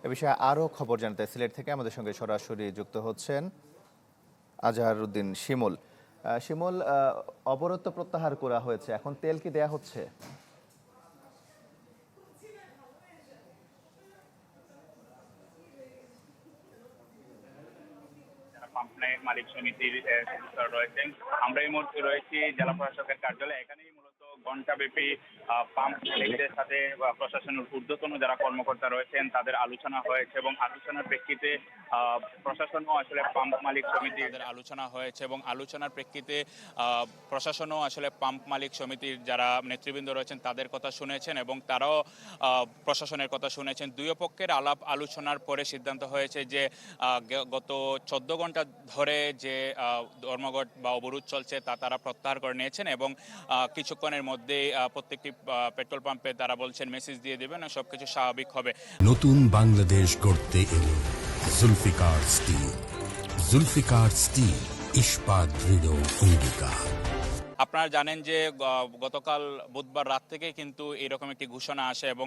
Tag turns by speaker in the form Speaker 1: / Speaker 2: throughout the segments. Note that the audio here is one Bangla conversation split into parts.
Speaker 1: এ বিষয়ে আরও খবর জানতে সিলেট থেকে আমাদের সঙ্গে সরাসরি যুক্ত হচ্ছেন আজহারউদ্দিন শিমুল। শিমুল, অবরোধ তো প্রত্যাহার করা হয়েছে, এখন তেল কি দেয়া হচ্ছে?
Speaker 2: মালিক সমিতির সদস্যরা রয়েছেন। আমরা এই মুহূর্তে রয়েছি জেলা প্রশাসকের কার্যালয়ে। এখানেই মূলত ঘণ্টাব্যাপী পাম্প মালিকদের সাথে প্রশাসনের ঊর্ধ্বতন যারা কর্মকর্তা রয়েছেন তাদের আলোচনা হয়েছে এবং আলোচনার প্রেক্ষিতে প্রশাসনও আসলে পাম্প মালিক সমিতির আলোচনা হয়েছে এবং আলোচনার প্রেক্ষিতে প্রশাসনও আসলে পাম্প মালিক সমিতির যারা নেতৃবৃন্দ রয়েছেন তাদের কথা শুনেছেন এবং তারাও প্রশাসনের কথা শুনেছেন। দুই পক্ষের আলাপ আলোচনার পরে সিদ্ধান্ত হয়েছে যে গত 14 ঘন্টা ধরে যে ধর্মঘট বা অবরোধ চলছে তা তারা প্রত্যাহার করে নিয়েছেন এবং কিছুক্ষণের মধ্যেই প্রত্যেকটি পেট্রোল পাম্পে তারা বলছেন মেসেজ দিয়ে দেবেন এবং সবকিছু স্বাভাবিক হবে।
Speaker 3: নতুন বাংলাদেশ গড়তে এলো জুলফিকার স্টিল। জুলফিকার স্টিল, ইস্পাত দৃঢ় অঙ্গীকার।
Speaker 2: আপনারা জানেন যে গতকাল বুধবার রাত থেকে কিন্তু এরকম একটি ঘোষণা আসে এবং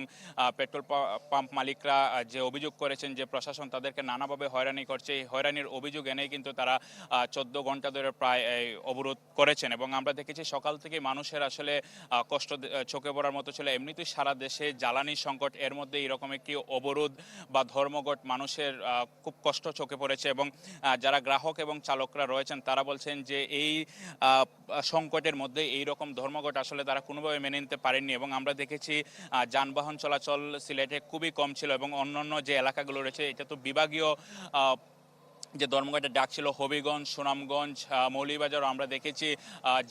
Speaker 2: পেট্রোল পাম্প মালিকরা যে অভিযোগ করেছেন যে প্রশাসন তাদেরকে নানাভাবে হয়রানি করছে, এই হয়রানির অভিযোগ এনেই কিন্তু তারা 14 ঘন্টা ধরে প্রায় অবরোধ করেছেন এবং আমরা দেখেছি সকাল থেকে মানুষের আসলে কষ্ট চোখে পড়ার মতো ছিল। এমনিতেই সারা দেশে জ্বালানি সংকট, এর মধ্যে এরকম একটি অবরোধ বা ধর্মঘট মানুষের খুব কষ্ট চোখে পড়েছে এবং যারা গ্রাহক এবং চালকরা রয়েছেন তারা বলছেন যে এই সংকটের মধ্যে এইরকম ধর্মঘট আসলে তারা কোনোভাবে মেনে নিতে পারেননি এবং আমরা দেখেছি যানবাহন চলাচল সিলেটে খুবই কম ছিল এবং অন্যান্য যে এলাকাগুলো রয়েছে এটা তো বিভাগীয় যে ধর্মঘটের ডাক ছিল হবিগঞ্জ, সুনামগঞ্জ, মৌলভীবাজারও আমরা দেখেছি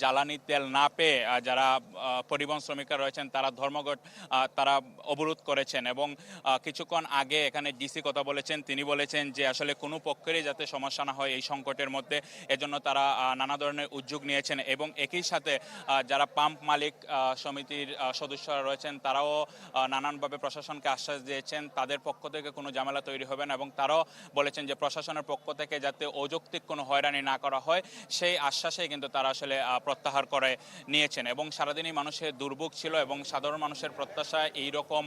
Speaker 2: জ্বালানি তেল না পেয়ে যারা পরিবহন শ্রমিকরা রয়েছেন তারা ধর্মঘট তারা অবরোধ করেছেন এবং কিছুক্ষণ আগে এখানে ডিসি কথা বলেছেন। তিনি বলেছেন যে আসলে কোনো পক্ষেরই যাতে সমস্যা না হয় এই সংকটের মধ্যে, এজন্য তারা নানা ধরনের উদ্যোগ নিয়েছেন এবং একই সাথে যারা পাম্প মালিক সমিতির সদস্যরা রয়েছেন তারাও নানানভাবে প্রশাসনকে আশ্বাস দিয়েছেন তাদের পক্ষ থেকে কোনো ঝামেলা তৈরি হবে না এবং তারাও বলেছেন যে প্রশাসনের পক্ষ থেকে যাতে অযৌক্তিক কোনো হয়রানি না করা হয় সেই আশ্বাসে কিন্তু তারা আসলে প্রত্যাহার করে নিয়েছেন এবং সারাদিনই মানুষের দুর্ভোগ ছিল এবং সাধারণ মানুষের প্রত্যাশা এই রকম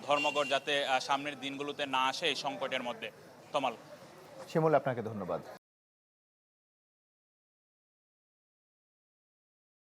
Speaker 2: ধর্মঘট যাতে সামনের দিনগুলোতে না আসে এই সংকটের মধ্যে। তমাল।
Speaker 1: শিমুল, আপনাকে ধন্যবাদ।